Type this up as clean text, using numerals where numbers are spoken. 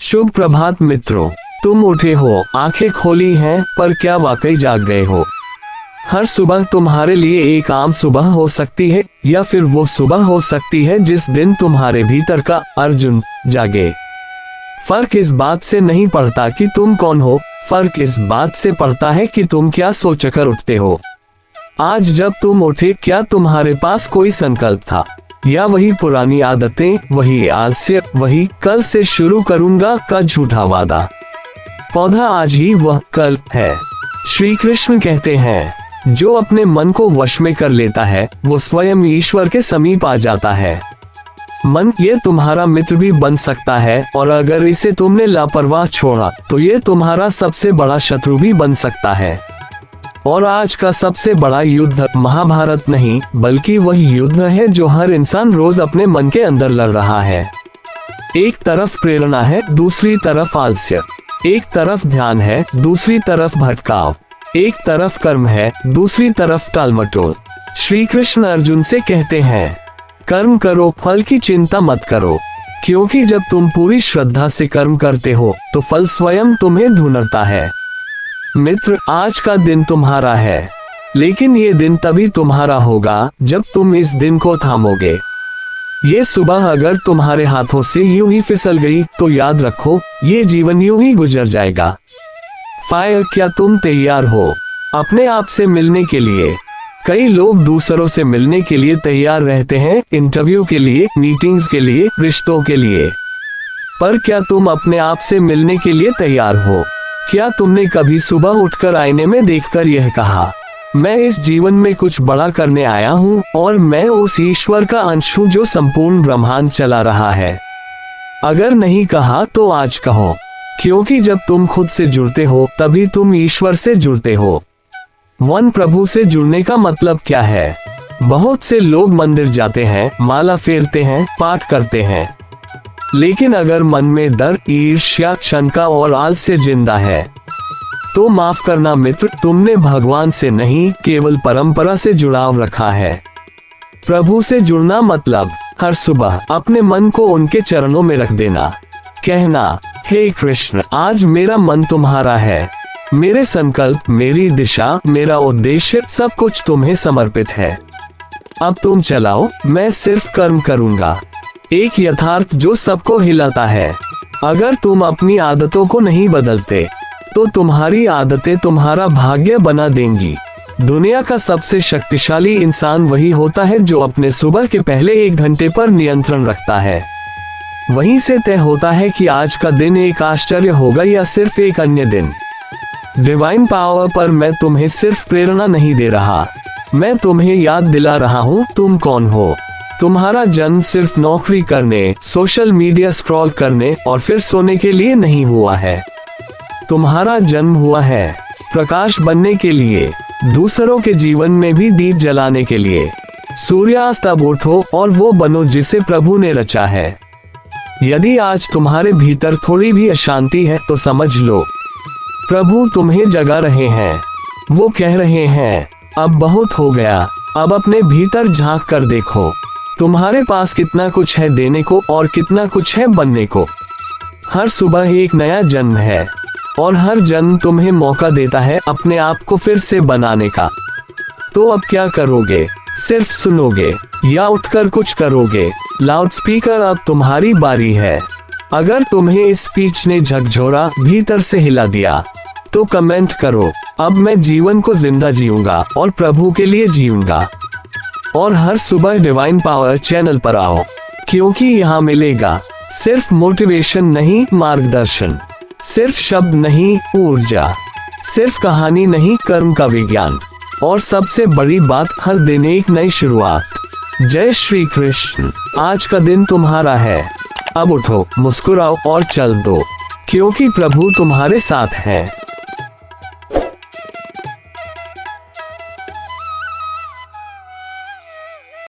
शुभ प्रभात मित्रों, तुम उठे हो, आंखें खोली हैं, पर क्या वाकई जाग गए हो? हर सुबह तुम्हारे लिए एक आम सुबह हो सकती है या फिर वो सुबह हो सकती है जिस दिन तुम्हारे भीतर का अर्जुन जागे। फर्क इस बात से नहीं पड़ता कि तुम कौन हो, फर्क इस बात से पड़ता है कि तुम क्या सोचकर उठते हो। आज जब तुम उठे, क्या तुम्हारे पास कोई संकल्प था या वही पुरानी आदतें, वही आलस्य, वही कल से शुरू करूंगा का झूठा वादा? पौधा आज ही वह कल है। श्री कृष्ण कहते हैं, जो अपने मन को वश में कर लेता है वो स्वयं ईश्वर के समीप आ जाता है। मन ये तुम्हारा मित्र भी बन सकता है और अगर इसे तुमने लापरवाह छोड़ा तो ये तुम्हारा सबसे बड़ा शत्रु भी बन सकता है। और आज का सबसे बड़ा युद्ध महाभारत नहीं, बल्कि वही युद्ध है जो हर इंसान रोज अपने मन के अंदर लड़ रहा है। एक तरफ प्रेरणा है, दूसरी तरफ आलस्य। एक तरफ ध्यान है, दूसरी तरफ भटकाव। एक तरफ कर्म है, दूसरी तरफ टालमटोल। श्री कृष्ण अर्जुन से कहते हैं, कर्म करो, फल की चिंता मत करो, क्योंकि जब तुम पूरी श्रद्धा से कर्म करते हो तो फल स्वयं तुम्हें ढूंढता है। मित्र, आज का दिन तुम्हारा है, लेकिन ये दिन तभी तुम्हारा होगा जब तुम इस दिन को थामोगे। ये सुबह अगर तुम्हारे हाथों से यूं ही फिसल गई तो याद रखो, ये जीवन यूं ही गुजर जाएगा। फायर, क्या तुम तैयार हो अपने आप से मिलने के लिए? कई लोग दूसरों से मिलने के लिए तैयार रहते हैं, इंटरव्यू के लिए, मीटिंग्स के लिए, रिश्तों के लिए, पर क्या तुम अपने आप से मिलने के लिए तैयार हो? क्या तुमने कभी सुबह उठकर आईने में देखकर यह कहा, मैं इस जीवन में कुछ बड़ा करने आया हूँ और मैं उस ईश्वर का अंश हूँ जो संपूर्ण ब्रह्मांड चला रहा है? अगर नहीं कहा तो आज कहो, क्योंकि जब तुम खुद से जुड़ते हो तभी तुम ईश्वर से जुड़ते हो। वन प्रभु से जुड़ने का मतलब क्या है? बहुत से लोग मंदिर जाते हैं, माला फेरते हैं, पाठ करते हैं, लेकिन अगर मन में डर, ईर्ष्या, शंका और आलस्य जिंदा है तो माफ करना मित्र, तुमने भगवान से नहीं केवल परंपरा से जुड़ाव रखा है। प्रभु से जुड़ना मतलब हर सुबह अपने मन को उनके चरणों में रख देना, कहना, हे कृष्ण, आज मेरा मन तुम्हारा है, मेरे संकल्प, मेरी दिशा, मेरा उद्देश्य सब कुछ तुम्हें समर्पित है। अब तुम चलाओ, मैं सिर्फ कर्म करूंगा। एक यथार्थ जो सबको हिलाता है। अगर तुम अपनी आदतों को नहीं बदलते तो तुम्हारी आदतें तुम्हारा भाग्य बना देंगी। दुनिया का सबसे शक्तिशाली इंसान वही होता है जो अपने सुबह के पहले 1 घंटे पर नियंत्रण रखता है। वहीं से तय होता है कि आज का दिन एक आश्चर्य होगा या सिर्फ एक अन्य दिन। डिवाइन पावर पर मैं तुम्हें सिर्फ प्रेरणा नहीं दे रहा, मैं तुम्हें याद दिला रहा हूँ तुम कौन हो। तुम्हारा जन्म सिर्फ नौकरी करने, सोशल मीडिया स्क्रॉल करने और फिर सोने के लिए नहीं हुआ है। तुम्हारा जन्म हुआ है प्रकाश बनने के लिए, दूसरों के जीवन में भी दीप जलाने के लिए। सूर्यास्त अब उठो और वो बनो जिसे प्रभु ने रचा है। यदि आज तुम्हारे भीतर थोड़ी भी अशांति है तो समझ लो, प्रभु तुम्हें जगा रहे हैं। वो कह रहे हैं, अब बहुत हो गया, अब अपने भीतर झांक कर देखो, तुम्हारे पास कितना कुछ है देने को और कितना कुछ है बनने को। हर सुबह एक नया जन्म है और हर जन्म तुम्हें मौका देता है अपने आप को फिर से बनाने का। तो अब क्या करोगे? सिर्फ सुनोगे या उठकर कुछ करोगे? लाउडस्पीकर, अब तुम्हारी बारी है। अगर तुम्हें इस स्पीच ने झकझोरा, भीतर से हिला दिया तो कमेंट करो, अब मैं जीवन को जिंदा जीऊंगा और प्रभु के लिए जीऊंगा। और हर सुबह डिवाइन पावर चैनल पर आओ, क्योंकि यहाँ मिलेगा सिर्फ मोटिवेशन नहीं, मार्गदर्शन, सिर्फ शब्द नहीं, ऊर्जा, सिर्फ कहानी नहीं, कर्म का विज्ञान, और सबसे बड़ी बात, हर दिन एक नई शुरुआत। जय श्री कृष्ण। आज का दिन तुम्हारा है, अब उठो, मुस्कुराओ और चल दो, क्योंकि प्रभु तुम्हारे साथ है।